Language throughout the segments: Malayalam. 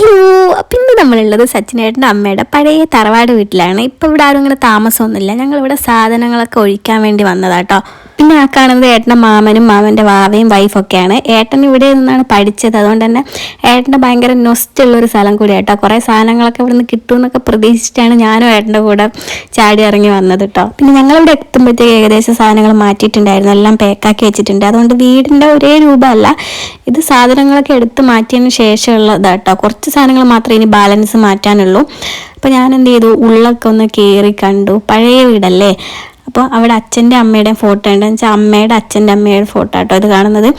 ഹലോ, അപ്പം ഇന്ന് നമ്മളുള്ളത് സച്ചിനേട്ടൻ്റെ അമ്മയുടെ പഴയ തറവാട് വീട്ടിലാണ്. ഇപ്പോൾ ഇവിടെ ആരും ഇങ്ങനെ താമസമൊന്നുമില്ല. ഞങ്ങളിവിടെ സാധനങ്ങളൊക്കെ ഒഴിക്കാൻ വേണ്ടി വന്നതാട്ടോ. പിന്നെ ആ കാണുന്നത് ഏട്ടൻ്റെ മാമനും മാമൻ്റെ വാവയും വൈഫൊക്കെയാണ്. ഏട്ടൻ ഇവിടെ നിന്നാണ് പഠിച്ചത്. അതുകൊണ്ട് തന്നെ ഏട്ടൻ്റെ ഭയങ്കര നൊസ്റ്റുള്ളൊരു സ്ഥലം കൂടി കേട്ടോ. കുറേ സാധനങ്ങളൊക്കെ ഇവിടെ നിന്ന് കിട്ടുമെന്നൊക്കെ പ്രതീക്ഷിച്ചിട്ടാണ് ഞാനും ഏട്ടൻ്റെ കൂടെ ചാടി ഇറങ്ങി വന്നത് കേട്ടോ. പിന്നെ ഞങ്ങളിവിടെ എത്തുമ്പോഴത്തേക്ക് ഏകദേശം സാധനങ്ങൾ മാറ്റിയിട്ടുണ്ടായിരുന്നു, എല്ലാം പാക്കാക്കി വെച്ചിട്ടുണ്ട്. അതുകൊണ്ട് വീടിൻ്റെ ഒരേ രൂപമല്ല ഇത്, സാധനങ്ങളൊക്കെ എടുത്ത് മാറ്റിയതിന് ശേഷമുള്ളതാട്ടോ. കുറച്ച് സാധനങ്ങൾ മാത്രമേ ഇനി ബാലൻസ് മാറ്റാനുള്ളൂ. അപ്പോൾ ഞാൻ എന്ത് ചെയ്തു, ഉള്ളൊക്കെ ഒന്ന് കയറി കണ്ടു. പഴയ വീടല്ലേ, അപ്പോൾ അവിടെ അച്ഛൻ്റെ അമ്മയുടെയും ഫോട്ടോ ഉണ്ട്. എന്ന് വെച്ചാൽ അമ്മയുടെ അച്ഛൻ്റെ അമ്മയുടെ ഫോട്ടോ കേട്ടോ ഇത് കാണുന്നത്.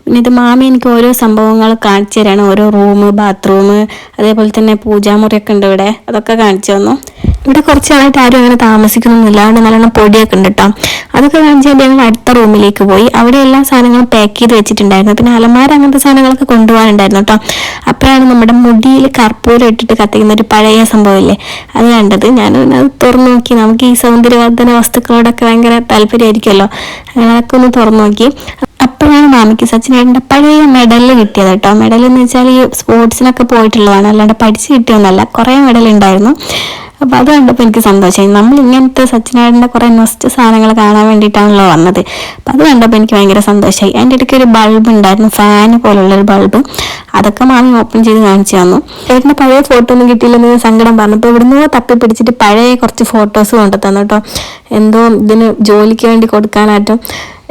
പിന്നെ ഇത് മാമി എനിക്ക് ഓരോ സംഭവങ്ങൾ കാണിച്ചു തരാണ്. ഓരോ റൂം, ബാത്റൂം, അതേപോലെ തന്നെ പൂജാമുറിയൊക്കെ ഉണ്ട് ഇവിടെ, അതൊക്കെ കാണിച്ചു തന്നു. ഇവിടെ കുറച്ച് നാളായിട്ട് ആരും അങ്ങനെ താമസിക്കുന്നൊന്നുമില്ല, അവിടെ നല്ലോണം പൊടിയൊക്കെ ഉണ്ട് കേട്ടോ. അതൊക്കെ കാണിച്ചു കഴിഞ്ഞാൽ ഞങ്ങൾ അടുത്ത റൂമിലേക്ക് പോയി. അവിടെ എല്ലാ സാധനങ്ങളും പാക്ക് ചെയ്ത് വെച്ചിട്ടുണ്ടായിരുന്നു. പിന്നെ അലമാര അങ്ങനത്തെ സാധനങ്ങളൊക്കെ കൊണ്ടുപോകാനുണ്ടായിരുന്നു കേട്ടോ. അപ്പോഴാണ് നമ്മുടെ മുടിയിൽ കർപ്പൂരം ഇട്ടിട്ട് കത്തിക്കുന്ന ഒരു പഴയ സംഭവമില്ലേ, അത് കണ്ടത്. ഞാൻ അത് തുറന്നു നോക്കി. നമുക്ക് ഈ സൗന്ദര്യവർദ്ധന വസ്തുക്കളോടൊക്കെ ഭയങ്കര താല്പര്യമായിരിക്കുമല്ലോ, അതൊക്കെ ഒന്ന് തുറന്നു നോക്കി. അപ്പോഴാണ് മാമിക്ക് സച്ചിനേട്ടൻ്റെ പഴയ മെഡൽ കിട്ടിയത് കേട്ടോ. മെഡൽ എന്ന് വെച്ചാൽ ഈ സ്പോർട്സിനൊക്കെ പോയിട്ടുള്ളതാണ്, അല്ലാണ്ട് പഠിച്ച് കിട്ടിയൊന്നുമല്ല. കുറേ മെഡൽ ഉണ്ടായിരുന്നു. അപ്പോൾ അത് കണ്ടപ്പോൾ എനിക്ക് സന്തോഷമായി. നമ്മൾ ഇങ്ങനത്തെ സച്ചിനേട്ടൻ്റെ കുറേ നൊസ്റ്റ് സാധനങ്ങൾ കാണാൻ വേണ്ടിയിട്ടാണല്ലോ വന്നത്. അപ്പോൾ അത് കണ്ടപ്പോൾ എനിക്ക് ഭയങ്കര സന്തോഷമായി. അതിൻ്റെ ഇടയ്ക്ക് ഒരു ബൾബ് ഉണ്ടായിരുന്നു, ഫാന് പോലുള്ളൊരു ബൾബ്. അതൊക്കെ മാമി ഓപ്പൺ ചെയ്ത് കാണിച്ചു തന്നു. ചേട്ടൻ്റെ പഴയ ഫോട്ടോ ഒന്നും കിട്ടിയില്ലെന്ന് സങ്കടം പറഞ്ഞപ്പോൾ ഇവിടുന്ന് തപ്പി പിടിച്ചിട്ട് പഴയ കുറച്ച് ഫോട്ടോസ് കൊണ്ടു തന്നു കേട്ടോ. എന്തോ ഇതിന് ജോലിക്ക് വേണ്ടി കൊടുക്കാനായിട്ടും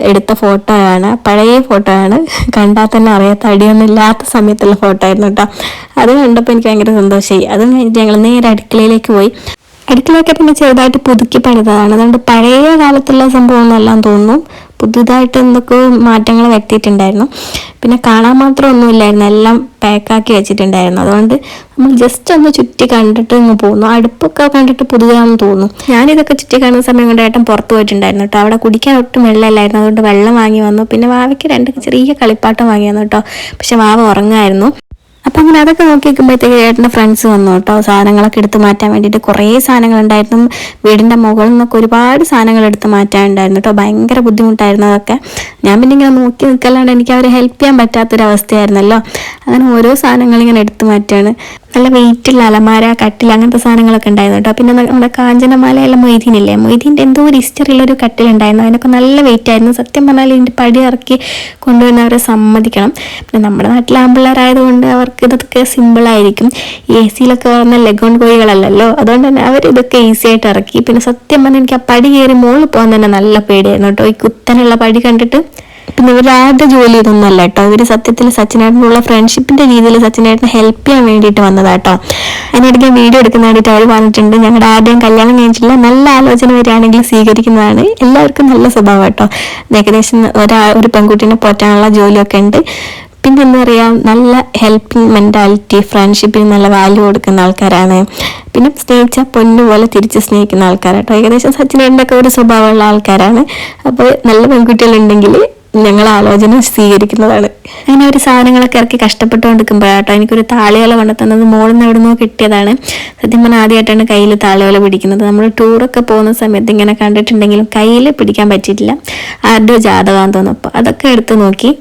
എടുത്ത ഫോട്ടോ ആണ്, പഴയ ഫോട്ടോ ആണ്. കണ്ടാൽ തന്നെ അറിയാം, തടിയൊന്നും ഇല്ലാത്ത സമയത്തുള്ള ഫോട്ടോ ആയിരുന്നു കേട്ടോ. അത് കണ്ടപ്പോൾ എനിക്ക് ഭയങ്കര സന്തോഷമായി. അതും കഴിഞ്ഞിട്ട് ഞങ്ങൾ നേരെ അടുക്കളയിലേക്ക് പോയി. അടുക്കളയൊക്കെ പിന്നെ ചെറുതായിട്ട് പുതുക്കി പണിതതാണ്. അതുകൊണ്ട് പഴയ കാലത്തുള്ള സംഭവമൊന്നുമെല്ലാം തോന്നുന്നു, പുതുതായിട്ട് എന്തൊക്കെ മാറ്റങ്ങൾ വരുത്തിയിട്ടുണ്ടായിരുന്നു. പിന്നെ കാണാൻ മാത്രം ഒന്നുമില്ലായിരുന്നു, എല്ലാം പാക്കാക്കി വെച്ചിട്ടുണ്ടായിരുന്നു. അതുകൊണ്ട് നമ്മൾ ജസ്റ്റ് ഒന്ന് ചുറ്റി കണ്ടിട്ട് ഇങ്ങ് പോകുന്നു. അടുപ്പൊക്കെ കണ്ടിട്ട് പുതുതാണെന്ന് തോന്നുന്നു. ഞാനിതൊക്കെ ചുറ്റി കാണുന്ന സമയം കൊണ്ട് ഏട്ടൻ പുറത്ത് പോയിട്ടുണ്ടായിരുന്നു കേട്ടോ. അവിടെ കുടിക്കാൻ ഒട്ടും വെള്ളമില്ലായിരുന്നു, അതുകൊണ്ട് വെള്ളം വാങ്ങി വന്നു. പിന്നെ വാവയ്ക്ക് 2 ചെറിയ കളിപ്പാട്ടം വാങ്ങി വന്നു കേട്ടോ. പക്ഷെ വാവ ഉറങ്ങായിരുന്നു. അപ്പം അങ്ങനെ അതൊക്കെ നോക്കി നിൽക്കുമ്പോഴത്തേക്ക് ഏട്ടൻ്റെ ഫ്രണ്ട്സ് വന്നു കേട്ടോ. സാധനങ്ങളൊക്കെ എടുത്ത് മാറ്റാൻ വേണ്ടിയിട്ട് കുറേ സാധനങ്ങളുണ്ടായിരുന്നു. വീടിൻ്റെ മുകളിൽ നിന്നൊക്കെ ഒരുപാട് സാധനങ്ങൾ എടുത്ത് മാറ്റാനുണ്ടായിരുന്നു കേട്ടോ. ഭയങ്കര ബുദ്ധിമുട്ടായിരുന്നു അതൊക്കെ. ഞാൻ പിന്നെ ഇങ്ങനെ നോക്കി നിൽക്കല്ലാണ്ട് എനിക്ക് അവരെ ഹെൽപ്പ് ചെയ്യാൻ പറ്റാത്തൊരവസ്ഥയായിരുന്നല്ലോ. അങ്ങനെ ഓരോ സാധനങ്ങളിങ്ങനെ എടുത്ത് മാറ്റാണ്. നല്ല വെയിറ്റുള്ള അലമാര, കട്ടിൽ, അങ്ങനത്തെ സാധനങ്ങളൊക്കെ ഉണ്ടായിരുന്നു കേട്ടോ. പിന്നെ നമ്മുടെ കാഞ്ചനമാലയുള്ള മൊയ്തീനില്ലേ, മൊയ്തീൻ്റെ എന്തോ ഒരു ഹിസ്റ്ററിയുള്ളൊരു കട്ടിലുണ്ടായിരുന്നു. അതിനൊക്കെ നല്ല വെയിറ്റ് ആയിരുന്നു. സത്യം പറഞ്ഞാൽ ഇതിൻ്റെ പടി ഇറക്കി കൊണ്ടുവരുന്നവരെ സമ്മതിക്കണം. പിന്നെ നമ്മുടെ നാട്ടിലെ ആമ്പിള്ളേരായതുകൊണ്ട് അവർക്ക് ഇതൊക്കെ സിമ്പിളായിരിക്കും. ഈ AC-യിലൊക്കെ പറഞ്ഞ ലഗോൺ കോഴികളല്ലല്ലോ, അതുകൊണ്ട് തന്നെ അവർ ഇതൊക്കെ ഈസി ആയിട്ട് ഇറക്കി. പിന്നെ സത്യം പറഞ്ഞാൽ എനിക്ക് ആ പടി കയറി മുകളിൽ പോകാൻ തന്നെ നല്ല പേടിയായിരുന്നു കേട്ടോ, ഈ കുത്തനുള്ള പടി കണ്ടിട്ട്. പിന്നെ ഇവരാരുടെ ജോലി ഇതൊന്നും അല്ല കേട്ടോ. ഇവർ സത്യത്തിൽ സച്ചിനേട്ടനുള്ള ഫ്രണ്ട്ഷിപ്പിന്റെ രീതിയിൽ സച്ചിനേട്ടനെ ഹെൽപ്പ് ചെയ്യാൻ വേണ്ടിയിട്ട് വന്നതാട്ടോ. അതിനിടയ്ക്ക് വീഡിയോ എടുക്കുന്ന വേണ്ടിയിട്ട് അവർ പറഞ്ഞിട്ടുണ്ട്, ഞങ്ങളുടെ ആരുടെയും കല്യാണം കഴിഞ്ഞിട്ടില്ല, നല്ല ആലോചന വരികയാണെങ്കിൽ സ്വീകരിക്കുന്നതാണ്. എല്ലാവർക്കും നല്ല സ്വഭാവം കേട്ടോ. ഏകദേശം ഒരു പെൺകുട്ടീനെ പോറ്റാനുള്ള ജോലിയൊക്കെ ഉണ്ട്. പിന്നെ എന്താ പറയുക, നല്ല ഹെൽപ്പിംഗ് മെൻറ്റാലിറ്റി, ഫ്രണ്ട്ഷിപ്പിന് നല്ല വാല്യൂ കൊടുക്കുന്ന ആൾക്കാരാണ്. പിന്നെ സ്നേഹിച്ചാൽ പൊന്നുപോലെ തിരിച്ച് സ്നേഹിക്കുന്ന ആൾക്കാരാട്ടോ. ഏകദേശം സച്ചിനേട്ടൻ്റെ ഒക്കെ ഒരു സ്വഭാവമുള്ള ആൾക്കാരാണ്. അപ്പോൾ നല്ല പെൺകുട്ടികളുണ്ടെങ്കിൽ ഞങ്ങൾ ആലോചന സ്വീകരിക്കുന്നതാണ്. അങ്ങനെ ഒരു സാധനങ്ങളൊക്കെ ഇറക്കി കഷ്ടപ്പെട്ടുകൊണ്ടിരിക്കുമ്പോഴാട്ടോ എനിക്കൊരു താളിയോല കൊണ്ടുതന്നത്. മോളിൽ നിന്ന് എവിടെ നിന്നോ കിട്ടിയതാണ്. സത്യം പറഞ്ഞാൽ ആദ്യമായിട്ടാണ് കയ്യിൽ താളിയോല പിടിക്കുന്നത്. നമ്മൾ ടൂറൊക്കെ പോകുന്ന സമയത്ത് ഇങ്ങനെ കണ്ടിട്ടുണ്ടെങ്കിലും കയ്യിൽ പിടിക്കാൻ പറ്റിയിട്ടില്ല. ആരുടെയോ ജാതകമാണെന്ന് തോന്നുന്നു. അപ്പോൾ അതൊക്കെ എടുത്ത് നോക്കി.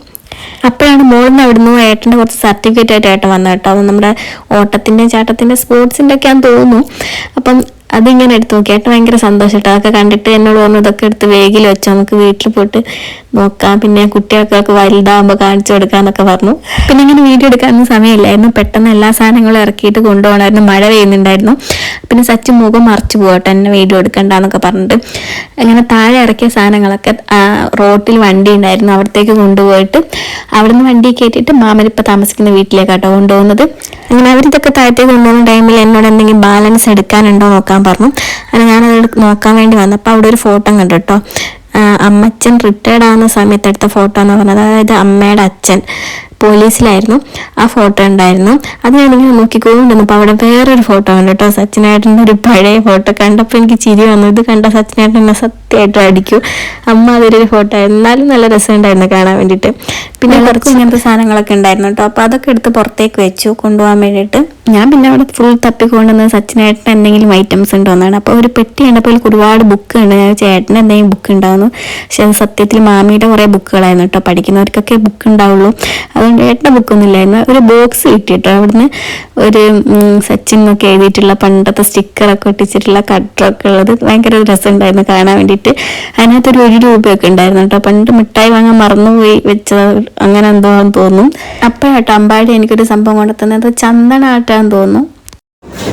അപ്പോഴാണ് മോളിൽ നിന്ന് അവിടുന്ന് ഏട്ടൻ്റെ കുറച്ച് സർട്ടിഫിക്കറ്റ് ആയിട്ട് ഏട്ടൻ വന്നത് കേട്ടോ. അത് നമ്മുടെ ഓട്ടത്തിൻ്റെ, ചാട്ടത്തിൻ്റെ, സ്പോർട്സിൻ്റെ ഒക്കെ ആണെന്ന് തോന്നുന്നു. അപ്പം അതിങ്ങനെ എടുത്ത് നോക്കി. ഏട്ടൻ ഭയങ്കര സന്തോഷം കേട്ടോ. അതൊക്കെ കണ്ടിട്ട് എന്നോട് പറഞ്ഞു, ഇതൊക്കെ എടുത്ത് വേഗിൽ വെച്ചോ, നമുക്ക് വീട്ടിൽ പോയിട്ട് നോക്കാം, പിന്നെ കുട്ടികൾക്കൊക്കെ വലുതാകുമ്പോൾ കാണിച്ചു കൊടുക്കാന്നൊക്കെ പറഞ്ഞു. പിന്നെ ഇങ്ങനെ വീഡിയോ എടുക്കാനൊന്നും സമയമില്ലായിരുന്നു. പെട്ടെന്ന് എല്ലാ സാധനങ്ങളും ഇറക്കിയിട്ട് കൊണ്ടുപോകണമായിരുന്നു. മഴ പെയ്യുന്നുണ്ടായിരുന്നു. പിന്നെ സച്ചിൻ മുഖം മറിച്ച് പോകട്ടെ, എന്നെ വീഡിയോ എടുക്കണ്ടെന്നൊക്കെ പറഞ്ഞിട്ട് അങ്ങനെ താഴെ ഇറക്കിയ സാധനങ്ങളൊക്കെ റോട്ടിൽ വണ്ടി ഉണ്ടായിരുന്നു, അവിടത്തേക്ക് കൊണ്ടുപോയിട്ട് അവിടുന്ന് വണ്ടി കയറ്റിയിട്ട് മാമനിപ്പോൾ താമസിക്കുന്ന വീട്ടിലേക്കാട്ടോ കൊണ്ടുപോകുന്നത്. അങ്ങനെ അവരിതൊക്കെ താഴത്തേക്ക് കൊണ്ടുപോകുന്ന ടൈമിൽ എന്നോട് എന്തെങ്കിലും ബാലൻസ് എടുക്കാനുണ്ടോ നോക്കാൻ പറഞ്ഞു. അങ്ങനെ ഞാനത് നോക്കാൻ വേണ്ടി വന്നപ്പോൾ അവിടെ ഒരു ഫോട്ടോ കണ്ടു കേട്ടോ. അമ്മച്ചൻ റിട്ടയർഡ് ആവുന്ന സമയത്ത് എടുത്ത ഫോട്ടോ എന്ന് പറഞ്ഞത്, അതായത് അമ്മയുടെ അച്ഛൻ പോലീസിലായിരുന്നു. ആ ഫോട്ടോ ഉണ്ടായിരുന്നു. അത് ഞാനിങ്ങനെ നോക്കിക്കൊണ്ടിരുന്നു. അപ്പോൾ അവിടെ വേറൊരു ഫോട്ടോ കണ്ടു കേട്ടോ, സച്ചിനേട്ടൻ്റെ ഒരു പഴയ ഫോട്ടോ. കണ്ടപ്പോൾ എനിക്ക് ചിരി വന്നു. ഇത് കണ്ട സച്ചിനേട്ടൻ എന്നെ സത്യമായിട്ടും അടിക്കും. അമ്മ അതൊരു ഫോട്ടോ ആയിരുന്നു, എന്നാലും നല്ല രസമുണ്ടായിരുന്നു കാണാൻ വേണ്ടിയിട്ട്. പിന്നെ കുറച്ച് ഇങ്ങനത്തെ സാധനങ്ങളൊക്കെ ഉണ്ടായിരുന്നു കേട്ടോ. അപ്പോൾ അതൊക്കെ എടുത്ത് പുറത്തേക്ക് വെച്ചു കൊണ്ടുപോകാൻ വേണ്ടിയിട്ട്. ഞാൻ പിന്നെ അവിടെ ഫുൾ തപ്പിക്കൊണ്ടുവന്നത് സച്ചിനേട്ടൻ എന്തെങ്കിലും ഐറ്റംസ് ഉണ്ടോയെന്നാണ്. അപ്പോൾ ഒരു പെട്ടി കണ്ടപ്പോൾ ഒരുപാട് ബുക്ക് ഉണ്ട്. ഞാൻ ചേട്ടൻ എന്തെങ്കിലും ബുക്ക് ഉണ്ടാവുന്നു, പക്ഷെ അത് സത്യത്തിൽ മാമിയുടെ കുറേ ബുക്കുകളായിരുന്നു കേട്ടോ. പഠിക്കുന്നവർക്കൊക്കെ ബുക്ക് ഉണ്ടാവുള്ളൂ, അതുകൊണ്ട് ഏട്ടൻ്റെ ബുക്കൊന്നും ഇല്ലായിരുന്നു. ഒരു ബോക്സ് കിട്ടിയിട്ടോ അവിടുന്ന്, ഒരു സച്ചിൻ എന്നൊക്കെ എഴുതിയിട്ടുള്ള പണ്ടത്തെ സ്റ്റിക്കറൊക്കെ ഒട്ടിച്ചിട്ടുള്ള കട്ടറൊക്കെ ഉള്ളത് ഭയങ്കര രസമുണ്ടായിരുന്നു കാണാൻ വേണ്ടിയിട്ട്. അതിനകത്തൊരു ₹1 ഉണ്ടായിരുന്നു കേട്ടോ. പണ്ട് മിഠായി വാങ്ങാൻ മറന്നുപോയി വെച്ചത്, അങ്ങനെ എന്തോ തോന്നും. അപ്പോഴാട്ടോ അമ്പാടി എനിക്കൊരു സംഭവം കൊണ്ടുത്തന്നത് ചന്ദനാട്ടാന്ന് തോന്നുന്നു.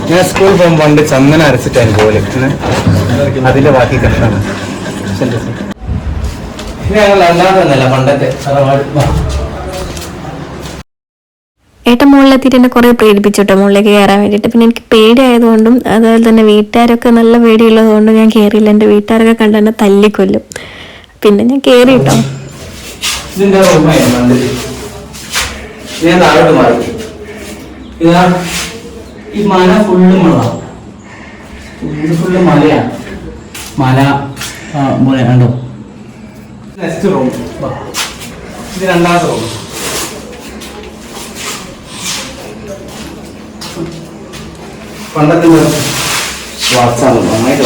ഞാൻ സ്കൂളിൽ പോകുമ്പോൾ പണ്ട് ചന്ദനം അരച്ചിട്ടാണ് പോലെ അതിന്റെ ബാക്കി കഷ്ണമാണ്. ഞങ്ങൾ അല്ലാതെ പണ്ടത്തെ ഏട്ടൻ മുകളിലെത്തിയിട്ട് എന്നെ കുറേ പേടിപ്പിച്ചു കേട്ടോ മുകളിലേക്ക് കയറാൻ വേണ്ടിയിട്ട്. പിന്നെ എനിക്ക് പേടിയായതുകൊണ്ടും അതുപോലെ തന്നെ വീട്ടുകാരൊക്കെ നല്ല പേടിയുള്ളത് കൊണ്ടും ഞാൻ കയറിയില്ല. എൻ്റെ വീട്ടുകാരൊക്കെ കണ്ട് എന്നെ തല്ലിക്കൊല്ലും. പിന്നെ ഞാൻ കയറി കേട്ടോ. ഇതിന്റെ ഞാൻ താഴോട്ട് മാറി. ഇതാ ഈ മല ഫുള്ള് ഫുള്ള് മലയാണ്. മല കണ്ടോ. നെക്സ്റ്റ് റൂം, ഇത് രണ്ടാമത്തെ റൂം. പണ്ടത്തെ ശ്വാസമാണ് നന്നായിട്ട്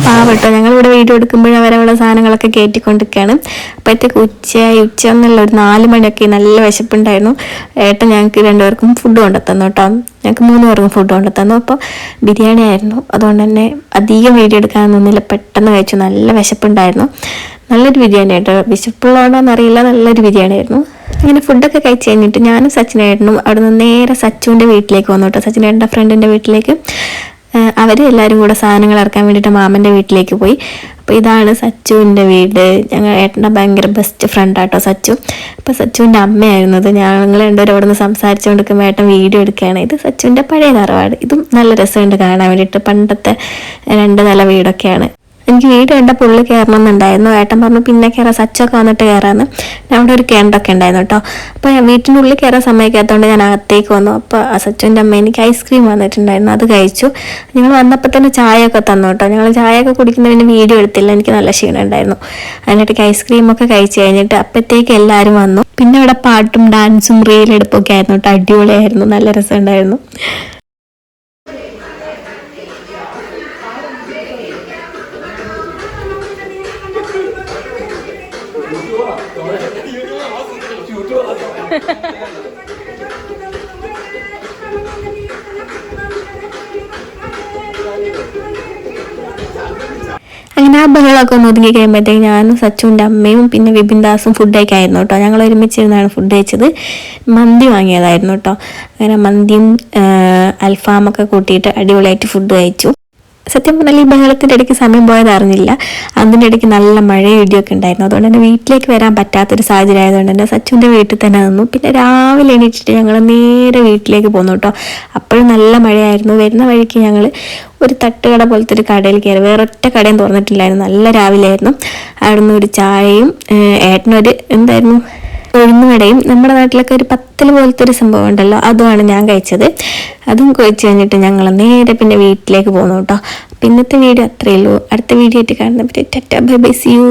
പാവട്ടോ. ഞങ്ങളിവിടെ വീഡിയോ എടുക്കുമ്പോൾ അവരവിടെ സാധനങ്ങളൊക്കെ കയറ്റിക്കൊണ്ടിരിക്കുകയാണ്. അപ്പോഴത്തേക്ക് ഉച്ച എന്നുള്ള ഒരു 4 മണിയൊക്കെ നല്ല വിശപ്പുണ്ടായിരുന്നു. ഏട്ടൻ ഞങ്ങൾക്ക് 2 പേർക്കും ഫുഡ് കൊണ്ടുത്തന്നു കേട്ടോ. ഞങ്ങൾക്ക് 3 പേർക്കും ഫുഡ് കൊണ്ടുത്തന്നു. അപ്പോൾ ബിരിയാണി ആയിരുന്നു, അതുകൊണ്ട് തന്നെ അധികം വീഡിയോ എടുക്കാൻ നിന്നില്ല, പെട്ടെന്ന് കഴിച്ചു. നല്ല വിശപ്പുണ്ടായിരുന്നു. നല്ലൊരു ബിരിയാണി ആയിട്ടോ. വിശപ്പുള്ളതാണെന്നറിയില്ല, നല്ലൊരു ബിരിയാണി ആയിരുന്നു. അങ്ങനെ ഫുഡൊക്കെ കഴിച്ച് കഴിഞ്ഞിട്ട് ഞാനും സച്ചിനേട്ടനും അവിടെ നിന്ന് നേരെ സച്ചുവിൻ്റെ വീട്ടിലേക്ക് വന്നു കേട്ടോ. സച്ചിനേട്ടൻ്റെ ഫ്രണ്ടിൻ്റെ വീട്ടിലേക്ക്. അവർ എല്ലാവരും കൂടെ സാധനങ്ങൾ ഇറക്കാൻ വേണ്ടിയിട്ട് മാമൻ്റെ വീട്ടിലേക്ക് പോയി. അപ്പോൾ ഇതാണ് സച്ചുവിൻ്റെ വീട്. ഞങ്ങൾ ഏട്ടൻ്റെ ഭയങ്കര ബെസ്റ്റ് ഫ്രണ്ടാട്ടോ സച്ചു. അപ്പോൾ സച്ചുവിൻ്റെ അമ്മയായിരുന്നത്. ഞങ്ങൾ രണ്ടുപേരും അവിടെ നിന്ന് സംസാരിച്ചുകൊണ്ടിരിക്കുമ്പോൾ ഏട്ടൻ വീഡിയോ എടുക്കുകയാണ്. ഇത് സച്ചുവിൻ്റെ പഴയ തറവാട്. ഇതും നല്ല രസമുണ്ട് കാണാൻ വേണ്ടിയിട്ട്. പണ്ടത്തെ 2 നില വീടൊക്കെയാണ്. എനിക്ക് വീട് കണ്ടപ്പോൾ ഉള്ളിൽ കയറണം എന്നുണ്ടായിരുന്നു. ഏട്ടൻ പറഞ്ഞു പിന്നെ കയറാം, സച്ചൊക്കെ വന്നിട്ട് കയറാമെന്ന്. അവിടെ ഒരു കിണറൊക്കെ ഉണ്ടായിരുന്നു കേട്ടോ. അപ്പോൾ വീട്ടിൻ്റെ ഉള്ളിൽ കയറാൻ സമ്മതിക്കാത്തതുകൊണ്ട് ഞാൻ അകത്തേക്ക് വന്നു. അപ്പോൾ സച്ചുവിൻ്റെ അമ്മ എനിക്ക് ഐസ്ക്രീം വന്നിട്ടുണ്ടായിരുന്നു, അത് കഴിച്ചു. ഞങ്ങൾ വന്നപ്പോൾ തന്നെ ചായയൊക്കെ തന്നു കേട്ടോ. ഞങ്ങൾ ചായയൊക്കെ കുടിക്കുന്നതിന് വീഡിയോ എടുത്തില്ല, എനിക്ക് നല്ല ക്ഷീണം ഉണ്ടായിരുന്നു. അതിനിടയ്ക്ക് ഐസ്ക്രീമൊക്കെ കഴിച്ച് കഴിഞ്ഞിട്ട് അപ്പോഴത്തേക്ക് എല്ലാവരും വന്നു. പിന്നെ ഇവിടെ പാട്ടും ഡാൻസും റീലെടുപ്പൊക്കെ ആയിരുന്നു കേട്ടോ. അടിപൊളിയായിരുന്നു, നല്ല രസമുണ്ടായിരുന്നു. അങ്ങനെ ആ ബഹളമൊക്കെ ഒന്ന് ഒതുങ്ങി കഴിയുമ്പോഴത്തേക്ക് ഞാനും സച്ചുവിൻ്റെ അമ്മയും പിന്നെ വിപിൻ ദാസും ഫുഡ് കഴിക്കായിരുന്നു കേട്ടോ. ഞങ്ങൾ ഒരുമിച്ചിരുന്നാണ് ഫുഡ് കഴിച്ചത്. മന്തി വാങ്ങിയതായിരുന്നു കേട്ടോ. അങ്ങനെ മന്തിയും അൽഫാമൊക്കെ കൂട്ടിയിട്ട് അടിപൊളിയായിട്ട് ഫുഡ് കഴിച്ചു. സത്യം പറഞ്ഞാൽ ഈ ബഹളത്തിൻ്റെ ഇടയ്ക്ക് സമയം പോയത് അറിഞ്ഞില്ല. അതിൻ്റെ ഇടയ്ക്ക് നല്ല മഴയും ഇടിയൊക്കെ ഉണ്ടായിരുന്നു. അതുകൊണ്ട് തന്നെ വീട്ടിലേക്ക് വരാൻ പറ്റാത്തൊരു സാഹചര്യം ആയതുകൊണ്ട് തന്നെ സച്ചുവിൻ്റെ വീട്ടിൽ തന്നെ നിന്നു. പിന്നെ രാവിലെ എണീറ്റിട്ട് ഞങ്ങൾ നേരെ വീട്ടിലേക്ക് പോന്നു കേട്ടോ. അപ്പോഴും നല്ല മഴയായിരുന്നു. വരുന്ന വഴിക്ക് ഞങ്ങൾ ഒരു തട്ടുകട പോലത്തെ ഒരു കടയിൽ കയറി. വേറൊറ്റ കടയും തുറന്നിട്ടില്ലായിരുന്നു, നല്ല രാവിലെ ആയിരുന്നു. അവിടുന്ന് ഒരു ചായയും ഏട്ടനൊരു എന്തായിരുന്നു ഉഴുന്നുവടയും. നമ്മുടെ നാട്ടിലൊക്കെ ഒരു പത്തൽ പോലത്തെ ഒരു സംഭവം ഉണ്ടല്ലോ, അതുമാണ് ഞാൻ കഴിച്ചത്. അതും കഴിച്ച് കഴിഞ്ഞിട്ട് ഞങ്ങൾ നേരെ പിന്നെ വീട്ടിലേക്ക് പോന്നു കേട്ടോ. അപ്പം ഇന്നത്തെ വീഡിയോ അത്രയേ ഉള്ളൂ. അടുത്ത വീഡിയോ ആയിട്ട് കാണുന്ന പറ്റി tata bye bye, see U.